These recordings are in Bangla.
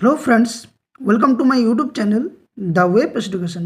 Hello friends, welcome to my YouTube channel the way education.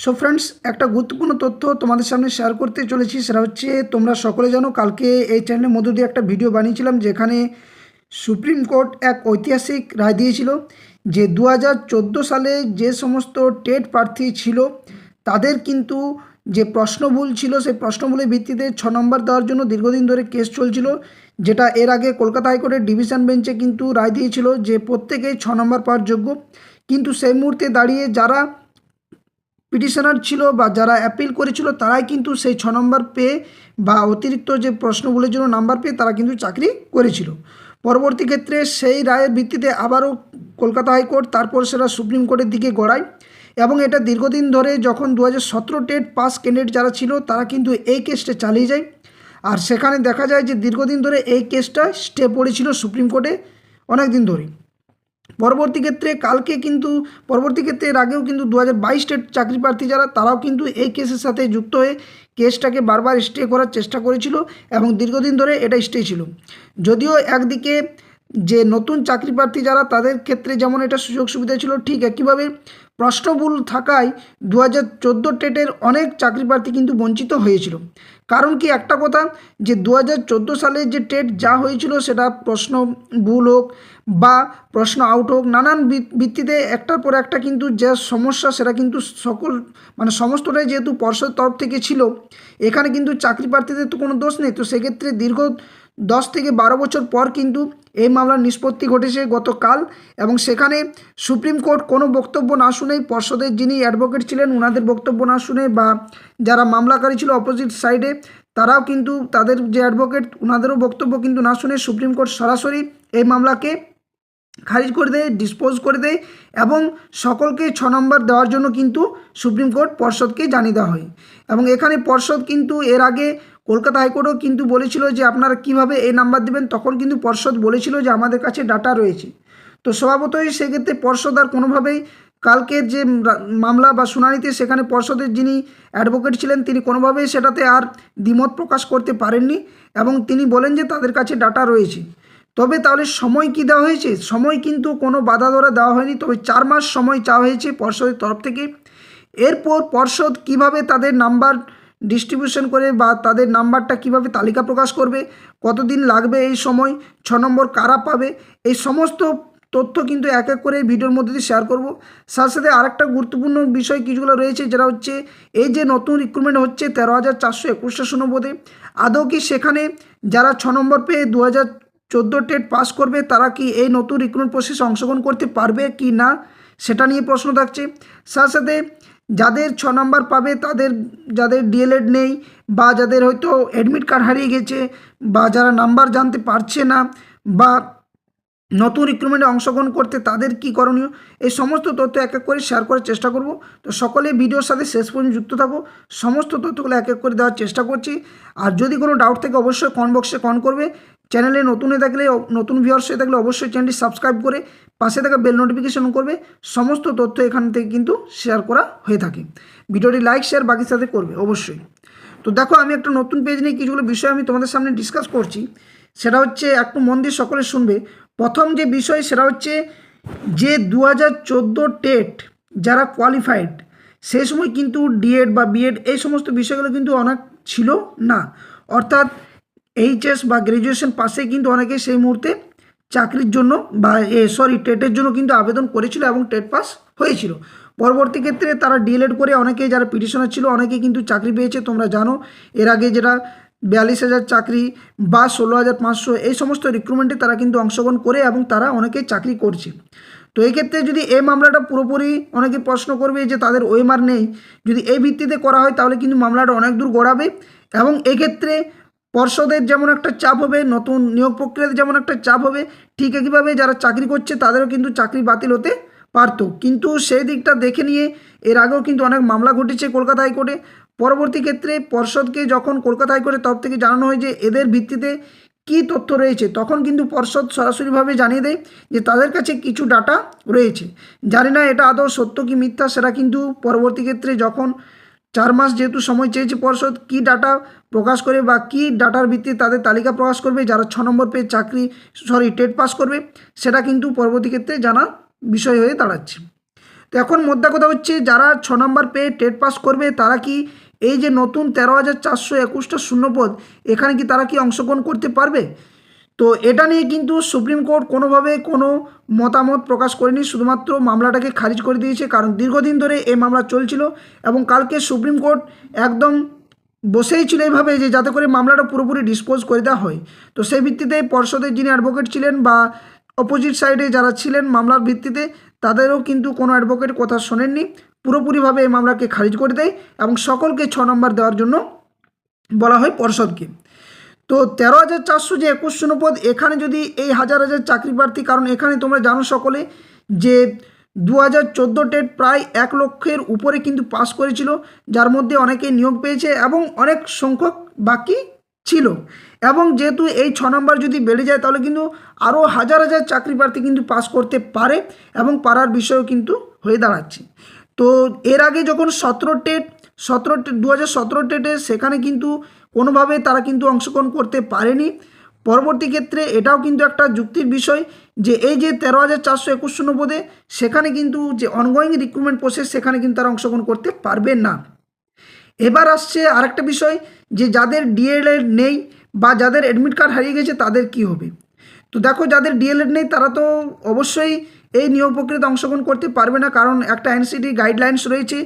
So friends, একটা গুরুত্বপূর্ণ তথ্য তোমাদের সামনে শেয়ার করতে চলেছি। সেটা হচ্ছে, তোমরা সকলে জানো কালকে এই চ্যানেলের মধ্য দিয়ে একটা ভিডিও বানিয়েছিলাম যেখানে সুপ্রিম কোর্ট এক ঐতিহাসিক রায় দিয়েছিল যে 2014 সালে যে সমস্ত টেট প্রার্থী ছিল তাদের কিন্তু যে প্রশ্নভুল ছিল সেই প্রশ্নভুলের ভিত্তিতে 6 নম্বর দেওয়ার জন্য দীর্ঘদিন ধরে কেস চলছিল, যেটা এর আগে কলকাতা হাইকোর্টের ডিভিশন বেঞ্চে কিন্তু রায় দিয়েছিল যে প্রত্যেকেই 6 নম্বর পাওয়ার যোগ্য। কিন্তু সেই মুহূর্তে দাঁড়িয়ে যারা পিটিশনার ছিল বা যারা অ্যাপিল করেছিল তারাই কিন্তু সেই 6 নম্বর পেয়ে বা অতিরিক্ত যে প্রশ্নগুলোর জন্য নাম্বার পেয়ে তারা কিন্তু চাকরি করেছিল। পরবর্তী ক্ষেত্রে সেই রায়ের ভিত্তিতে আবারও কলকাতা হাইকোর্ট তারপর সেটা সুপ্রিম কোর্টের দিকে গড়ায় এবং এটা দীর্ঘদিন ধরে যখন 2017 টেট পাস ক্যান্ডিডেট যারা ছিল তারা কিন্তু এই কেসটা চালিয়ে যায়। আর সেখানে দেখা যায় যে দীর্ঘদিন ধরে এই কেসটা স্টে পড়েছিল সুপ্রিম কোর্টে অনেক দিন ধরে। পরবর্তী ক্ষেত্রে এর আগেও কিন্তু 2022 টেট চাকরি প্রার্থী যারা তারাও কিন্তু এই কেসের সাথে যুক্ত হয়ে কেসটাকে বারবার স্টে করার চেষ্টা করেছিল এবং দীর্ঘদিন ধরে এটা স্টে ছিল। যদিও একদিকে যে নতুন চাকরি প্রার্থী যারা তাদের ক্ষেত্রে যেমন এটা সুযোগ সুবিধা ছিল, ঠিক একইভাবে প্রশ্নভুল থাকায় 2014 টেটের অনেক চাকরি প্রার্থী কিন্তু বঞ্চিত হয়েছিল। কারণ কি, একটা কথা যে 2014 সালে যে টেট যা হয়েছিল সেটা প্রশ্ন ভুল হোক বা প্রশ্ন আউট হোক, নানান ভিত্তিতে একটার পর একটা কিন্তু যে সমস্যা সেটা কিন্তু সমস্তটাই যেহেতু পর্ষদের তরফ থেকে ছিল, এখানে কিন্তু চাকরি প্রার্থীদের তো কোনো দোষ নেই। তো সেক্ষেত্রে দীর্ঘ 10 থেকে 12 বছর পর কিন্তু এই মামলার নিষ্পত্তি ঘটেছে গতকাল এবং সেখানে সুপ্রিম কোর্ট কোনো বক্তব্য না শুনেই পর্ষদের যিনি অ্যাডভোকেট ছিলেন ওনাদের বক্তব্য না শুনে বা যারা মামলাকারী ছিল অপোজিট সাইডে তারাও কিন্তু তাদের যে অ্যাডভোকেট ওনাদেরও বক্তব্য কিন্তু না শুনে সুপ্রিম কোর্ট সরাসরি এই মামলাকে খারিজ করে দেয়, ডিসপোজ করে দেয় এবং সকলকে 6 নম্বর দেওয়ার জন্য কিন্তু সুপ্রিম কোর্ট পর্ষদকে জানিয়ে দেওয়া হয়। এবং এখানে পর্ষদ কিন্তু এর আগে কলকাতা হাইকোর্টও কিন্তু বলেছিল যে আপনারা কিভাবে এই নাম্বার দেবেন, তখন কিন্তু পর্ষদ বলেছিল যে আমাদের কাছে ডাটা রয়েছে। তো স্বভাবতই সেক্ষেত্রে পর্ষদ আর কোনোভাবেই কালকের যে মামলা বা শুনানিতে সেখানে পর্ষদের যিনি অ্যাডভোকেট ছিলেন তিনি কোনোভাবেই সেটাতে আর দ্বিমত প্রকাশ করতে পারেননি এবং তিনি বলেন যে তাদের কাছে ডাটা রয়েছে। তবে তাহলে সময় কি দেওয়া হয়েছে? সময় কিন্তু কোনো বাধা ধরা দেওয়া হয়নি, তবে 4 মাস সময় চাওয়া হয়েছে পর্ষদের তরফ থেকে। এরপর পর্ষদ কিভাবে তাদের নাম্বার ডিস্ট্রিবিউশন করে বা তাদের নাম্বারটা কিভাবে তালিকা প্রকাশ করবে, কতদিন লাগবে, এই সময় 6 নম্বর কারা পাবে, এই সমস্ত তথ্য কিন্তু এক এক করে এই ভিডিওর মধ্যে দিয়ে শেয়ার করব। সাথে সাথে আরেকটা গুরুত্বপূর্ণ বিষয় কিছুগুলো রয়েছে, যেটা হচ্ছে এই যে নতুন রিক্রুটমেন্ট হচ্ছে 13,421টা শূন্যপদে, আদৌ কি সেখানে যারা 6 নম্বর পেয়ে 2014 টেট পাস করবে তারা কি এই নতুন রিক্রুটমেন্ট প্রসেসে অংশগ্রহণ করতে পারবে কি না, সেটা নিয়ে প্রশ্ন থাকছে। সাথে সাথে যাদের 6 নম্বর পাবে তাদের যাদের ডিএলএড নেই বা যাদের হয়তো অ্যাডমিট কার্ড হারিয়ে গেছে বা যারা নাম্বার জানতে পারছে না বা নতুন রিক্রুটমেন্টে অংশগ্রহণ করতে তাদের কি করণীয়, এই সমস্ত তথ্য এক এক করে শেয়ার করার চেষ্টা করব। তো সকলে ভিডিওর সাথে শেষ পর্যন্ত যুক্ত থাকো, সমস্ত তথ্যগুলো এক এক করে দেওয়ার চেষ্টা করছি। আর যদি কোনো ডাউট থাকে অবশ্যই কমেন্ট বক্সে কমেন্ট করবে। চ্যানেলে নতুন হয়ে থাকলে, নতুন ভিউয়ার্স হয়ে থাকলে অবশ্যই চ্যানেলটি সাবস্ক্রাইব করে পাশে থাকা বেল নোটিফিকেশন করবে। সমস্ত তথ্য এখান থেকে কিন্তু শেয়ার করা হয়ে থাকে। ভিডিওটি লাইক শেয়ার বাকির সাথে করবে অবশ্যই। তো দেখো, আমি একটা নতুন পেজ নিয়ে কিছুগুলো বিষয় আমি তোমাদের সামনে ডিসকাস করছি। সেটা হচ্ছে, একটু মন দিয়ে সকলে শুনবে। প্রথম যে বিষয় সেটা হচ্ছে যে 2014 টেট যারা কোয়ালিফাইড সেই সময় কিন্তু ডিএড বা বিএড এই সমস্ত বিষয়গুলো কিন্তু অনেক ছিল না, অর্থাৎ এইচএস বা গ্র্যাজুয়েশন পাশে কিন্তু অনেকে সেই মুহূর্তে চাকরির জন্য বা টেটের জন্য কিন্তু আবেদন করেছিল এবং টেট পাস হয়েছিল। পরবর্তী ক্ষেত্রে তারা ডিএলএড করে অনেকে যারা পিটিশনার ছিল অনেকে কিন্তু চাকরি পেয়েছে। তোমরা জানো এর আগে যেটা 42,000 চাকরি বা 16,500 এই সমস্ত রিক্রুটমেন্টে তারা কিন্তু অংশগ্রহণ করে এবং তারা অনেকে চাকরি করছে। তো এই ক্ষেত্রে যদি এই মামলাটা পুরোপুরি, অনেকে প্রশ্ন করবে যে তাদের ওএমআর নেই, যদি এই ভিত্তিতে করা হয় তাহলে কিন্তু মামলাটা অনেক দূর গড়াবে এবং এক্ষেত্রে পর্ষদের যেমন একটা চাপ হবে, নতুন নিয়োগ প্রক্রিয়াতে যেমন একটা চাপ হবে, ঠিক একইভাবে যারা চাকরি করছে তাদেরও কিন্তু চাকরি বাতিল হতে পারত। কিন্তু সেই দিকটা দেখে নিয়ে এর আগেও কিন্তু অনেক মামলা ঘটেছে কলকাতা হাইকোর্টে। পরবর্তী ক্ষেত্রে পর্ষদকে যখন কলকাতা হাইকোর্টের তরফ থেকে জানানো হয় যে এদের ভিত্তিতে কী তথ্য রয়েছে, তখন কিন্তু পর্ষদ সরাসরিভাবে জানিয়ে দেয় যে তাদের কাছে কিছু ডাটা রয়েছে। জানি না এটা আদৌ সত্য কি মিথ্যা, সেটা কিন্তু পরবর্তী ক্ষেত্রে যখন 4 মাস যেহেতু সময় চেয়েছে পর্ষদ, কী ডাটা প্রকাশ করে বা কী ডাটার ভিত্তিতে তাদের তালিকা প্রকাশ করবে যারা 6 নম্বর পেয়ে টেট পাস করবে, সেটা কিন্তু পরবর্তী ক্ষেত্রে জানা বিষয় হয়ে দাঁড়াচ্ছে। তো এখন মোদ্দা কথা হচ্ছে, যারা 6 নম্বর পেয়ে টেট পাস করবে তারা কি এই যে নতুন 13,421টা শূন্যপদ, এখানে কি তারা কি অংশগ্রহণ করতে পারবে? তো এটা নিয়ে কিন্তু সুপ্রিম কোর্ট কোনোভাবে কোনো মতামত প্রকাশ করেনি, শুধুমাত্র মামলাটাকে খারিজ করে দিয়েছে। কারণ দীর্ঘদিন ধরে এই মামলা চলছিল এবং কালকে সুপ্রিম কোর্ট একদম বসেই ছিল এইভাবে যে যাতে করে মামলাটা পুরোপুরি ডিসপোজ করে দেওয়া হয়। তো সেই ভিত্তিতে পর্ষদের যিনি অ্যাডভোকেট ছিলেন বা অপোজিট সাইডে যারা ছিলেন মামলার ভিত্তিতে, তাদেরও কিন্তু কোনো অ্যাডভোকেট কথা শোনেননি, পুরোপুরিভাবে এই মামলাকে খারিজ করে দেয় এবং সকলকে 6 নম্বর দেওয়ার জন্য বলা হয় পর্ষদকে। তো 13,421 শূন্যপদ, এখানে যদি এই হাজার হাজার চাকরি প্রার্থী, কারণ এখানে তোমরা জানো সকলে যে 2014 টেট প্রায় 1 লক্ষের উপরে কিন্তু পাস করেছিল, যার মধ্যে অনেকে নিয়োগ পেয়েছে এবং অনেক সংখ্যক বাকি ছিল। এবং যেহেতু এই 6 নম্বর যদি বেড়ে যায় তাহলে কিন্তু আরও হাজার হাজার চাকরি প্রার্থী কিন্তু পাস করতে পারে এবং পারার বিষয়ও কিন্তু হয়ে দাঁড়াচ্ছে। তো এর আগে যখন 2017 টেটে সেখানে কিন্তু কোনোভাবে তারা কিন্তু অংশগ্রহণ করতে পারেনি। পরবর্তী ক্ষেত্রে এটাও কিন্তু একটা যুক্তির বিষয় যে এই যে 13,421 শূন্যপদে সেখানে কিন্তু যে অনগোয়িং রিক্রুটমেন্ট প্রসেস, সেখানে কিন্তু তারা অংশগ্রহণ করতে পারবে না। এবার আসছে আরেকটা বিষয় যে যাদের ডিএলএড নেই বা যাদের অ্যাডমিট কার্ড হারিয়ে গেছে তাদের কি হবে। তো দেখো, যাদের ডিএলএড নেই তারা তো অবশ্যই এই নিয়োগ প্রক্রিয়াতে অংশগ্রহণ করতে পারবে না, কারণ একটা এনসিটি গাইডলাইন্স রয়েছে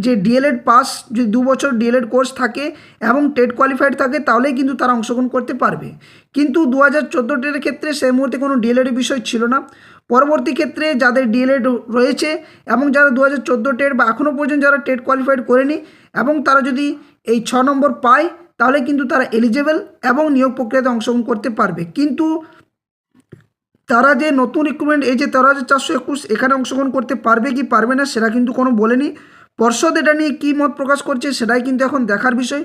যে ডিএলএড পাস যদি 2 বছর ডিএলএড কোর্স থাকে এবং টেট কোয়ালিফাইড থাকে তাহলেই কিন্তু তারা অংশগ্রহণ করতে পারবে। কিন্তু 2014 টেটের ক্ষেত্রে সেই মুহূর্তে কোনো ডিএলএডের বিষয় ছিল না। পরবর্তী ক্ষেত্রে যাদের ডিএলএড রয়েছে এবং যারা 2014 টেট বা এখনও পর্যন্ত যারা টেট কোয়ালিফাইড করেনি এবং তারা যদি এই 6 নম্বর পায় তাহলে কিন্তু তারা এলিজেবল এবং নিয়োগ প্রক্রিয়াতে অংশগ্রহণ করতে পারবে। কিন্তু তারা যে নতুন রিক্রুটমেন্ট এই যে 13,421 এখানে অংশগ্রহণ করতে পারবে কি পারবে না সেটা কিন্তু কোনো বলেনি। পর্ষদ এটা নিয়ে কী মত প্রকাশ করছে সেটাই কিন্তু এখন দেখার বিষয়।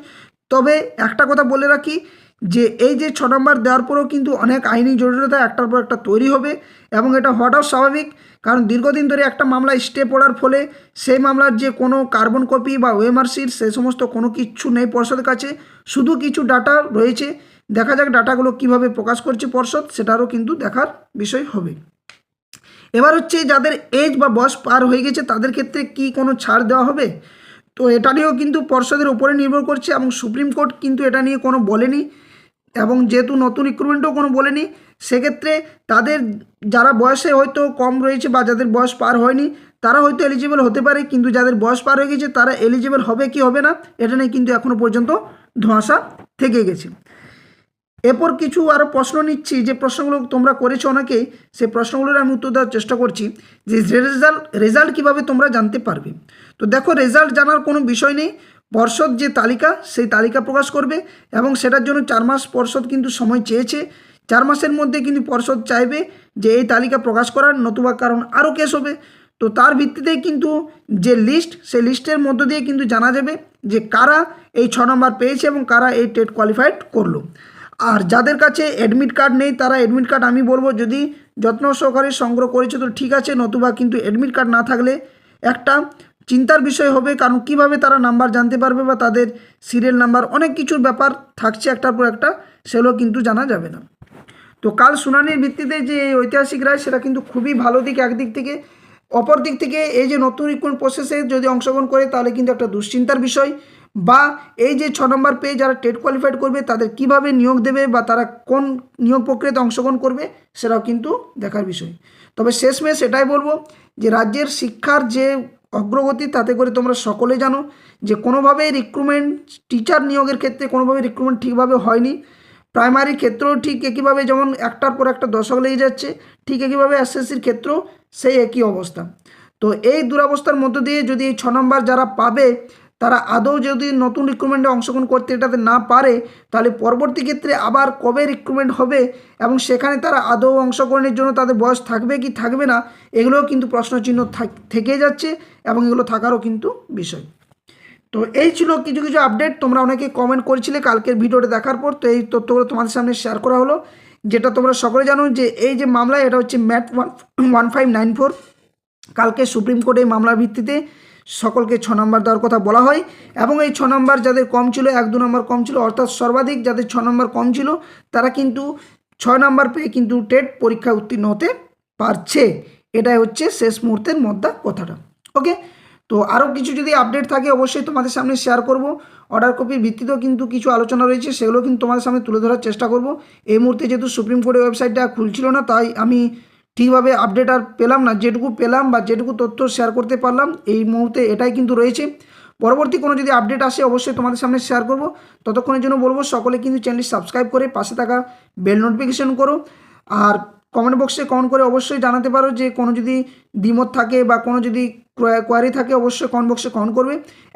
তবে একটা কথা বলে রাখি যে এই যে 6 নম্বর দেওয়ার পরেও কিন্তু অনেক আইনি জটিলতা একটার পর একটা তৈরি হবে এবং এটা হওয়াটাও স্বাভাবিক, কারণ দীর্ঘদিন ধরে একটা মামলা স্টে পড়ার ফলে সেই মামলার যে কোনো কার্বন কপি বা ওএমআরসির সে সমস্ত কোনো কিছু নেই পর্ষদের কাছে, শুধু কিছু ডাটা রয়েছে। দেখা যাক ডাটাগুলো কিভাবে প্রকাশ করছে পর্ষদ, সেটারও কিন্তু দেখার বিষয় হবে। এবার হচ্ছে যাদের এজ বা বয়স পার হয়ে গেছে তাদের ক্ষেত্রে কি কোনো ছাড় দেওয়া হবে, তো এটা নিয়েও কিন্তু পর্ষদের উপরে নির্ভর করছে এবং সুপ্রিম কোর্ট কিন্তু এটা নিয়ে কোনো বলেনি এবং যেহেতু নতুন রিক্রুটমেন্টও কোনো বলেনি, সেক্ষেত্রে তাদের যারা বয়সে হয়তো কম রয়েছে বা যাদের বয়স পার হয়নি তারা হয়তো এলিজিবল হতে পারে, কিন্তু যাদের বয়স পার হয়ে গেছে তারা এলিজিবল হবে কি হবে না এটা নিয়ে কিন্তু এখনও পর্যন্ত ধোঁয়াশা থেকে গেছে। এরপর কিছু আরও প্রশ্ন নিচ্ছি, যে প্রশ্নগুলো তোমরা করেছো অনেকেই, সেই প্রশ্নগুলোর আমি উত্তর দেওয়ার চেষ্টা করছি যে রেজাল্ট কীভাবে তোমরা জানতে পারবে। তো দেখো, রেজাল্ট জানার কোনো বিষয় নেই, পর্ষদ যে তালিকা সেই তালিকা প্রকাশ করবে এবং সেটার জন্য 4 মাস পর্ষদ কিন্তু সময় চেয়েছে। 4 মাসের মধ্যে কিন্তু পর্ষদ চাইবে যে এই তালিকা প্রকাশ করার, নতুবা কারণ আরও কেস হবে। তো তার ভিত্তিতেই কিন্তু যে লিস্ট, সেই লিস্টের মধ্য দিয়ে কিন্তু জানা যাবে যে কারা এই 6 নম্বর পেয়েছে এবং কারা এই টেট কোয়ালিফাইড করলো। আর যাদের কাছে অ্যাডমিট কার্ড নেই তারা অ্যাডমিট কার্ড, আমি বলবো যদি যত্ন সহকারে সংগ্রহ করেছে তো ঠিক আছে, নতুবা কিন্তু অ্যাডমিট কার্ড না থাকলে একটা চিন্তার বিষয় হবে, কারণ কিভাবে তারা নাম্বার জানতে পারবে বা তাদের সিরিয়াল নাম্বার, অনেক কিছুর ব্যাপার থাকছে একটার পর একটা, সেগুলো কিন্তু জানা যাবে না। তো কাল শুনানির ভিত্তিতে যে ঐতিহাসিক রায় সেটা কিন্তু খুবই ভালো দিক একদিক থেকে, অপর দিক থেকে এই যে নতুন রিক্রুটমেন্ট প্রসেসে যদি অংশগ্রহণ করে তাহলে কিন্তু একটা দুশ্চিন্তার বিষয়, বা এই যে 6 নম্বর পেয়ে যারা টেট কোয়ালিফাইড করবে তাদের কিভাবে নিয়োগ দেবে বা তারা কোন নিয়োগ প্রক্রিয়াতে অংশগ্রহণ করবে সেটাও কিন্তু দেখার বিষয়। তবে শেষমেশ এটাই বলবো যে রাজ্যের শিক্ষার যে অগ্রগতি তাতে করে তোমরা সকলে জানো যে কোনোভাবেই রিক্রুটমেন্ট, টিচার নিয়োগের ক্ষেত্রে কোনোভাবে রিক্রুটমেন্ট ঠিকভাবে হয়নি। প্রাইমারি ক্ষেত্রেও ঠিক একইভাবে, যেমন একটার পর একটা দশক লেগে যাচ্ছে, ঠিক একইভাবে এসএসসির ক্ষেত্রেও সেই একই অবস্থা। তো এই দুরবস্থার মধ্য দিয়ে যদি এই 6 নম্বর যারা পাবে তারা আদৌ যদি নতুন রিক্রুটমেন্টে অংশগ্রহণ করতে এটাতে না পারে, তাহলে পরবর্তী ক্ষেত্রে আবার কবে রিক্রুটমেন্ট হবে এবং সেখানে তারা আদৌ অংশগ্রহণের জন্য তাদের বয়স থাকবে কি থাকবে না, এগুলোও কিন্তু প্রশ্নচিহ্ন থেকে যাচ্ছে এবং এগুলো থাকারও কিন্তু বিষয়। তো এই ছিল কিছু কিছু আপডেট, তোমরা অনেকে কমেন্ট করেছিলে কালকের ভিডিওটা দেখার পর, তো এই তথ্যগুলো তোমাদের সামনে শেয়ার করা হলো। যেটা তোমরা সকলে জানো যে এই যে মামলা, এটা হচ্ছে ম্যাট 1594, কালকে সুপ্রিম কোর্টে এই মামলার ভিত্তিতে সকলকে 6 নম্বর দেওয়ার কথা বলা হয় এবং এই 6 নম্বর যাদের কম ছিল, 1-2 নম্বর কম ছিল, অর্থাৎ সর্বাধিক যাদের 6 নম্বর কম ছিল তারা কিন্তু 6 নম্বর পেয়ে কিন্তু টেট পরীক্ষায় উত্তীর্ণ হতে পারছে। এটাই হচ্ছে শেষ মুহূর্তের মধ্যা কথাটা। ওকে, তো আরও কিছু যদি আপডেট থাকে অবশ্যই তোমাদের সামনে শেয়ার করব। অর্ডার কপির ভিত্তিতেও কিন্তু কিছু আলোচনা রয়েছে, সেগুলো কিন্তু তোমাদের সামনে তুলে ধরার চেষ্টা করব। এই মুহূর্তে যেহেতু সুপ্রিম কোর্টের ওয়েবসাইটটা খুলছিল না, তাই আমি ঠিকভাবে আপডেট আর পেলাম না। যেটুকু পেলাম বা যেটুকু তথ্য শেয়ার করতে পারলাম এই মুহূর্তে এটাই কিন্তু রয়েছে। পরবর্তী কোনো যদি আপডেট আসে অবশ্যই তোমাদের সামনে শেয়ার করব। ততক্ষণের জন্য বলবো সকলে কিন্তু চ্যানেলটি সাবস্ক্রাইব করে পাশে থাকা বেল নোটিফিকেশন করো। আর কমেন্ট বক্সে কমেন্ট করে অবশ্যই জানাতে পারো যে কোনো যদি দ্বিমত থাকে বা কোনো যদি কোয়ারি থাকে অবশ্যই কমেন্ট বক্সে কমেন্ট করবে।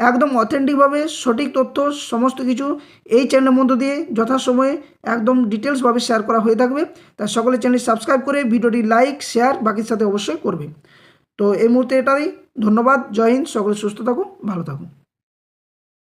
একদম অথেন্টিকভাবে সঠিক তথ্য সমস্ত কিছু এই চ্যানেলের মধ্য দিয়ে যথাসময়ে একদম ডিটেলসভাবে শেয়ার করা হয়ে থাকবে। তাই সকলে চ্যানেলটি সাবস্ক্রাইব করে ভিডিওটি লাইক শেয়ার বাকির সাথে অবশ্যই করবে। তো এই মুহূর্তে এটাই, ধন্যবাদ, জয় হিন্দ, সকলে সুস্থ থাকো, ভালো থাকো।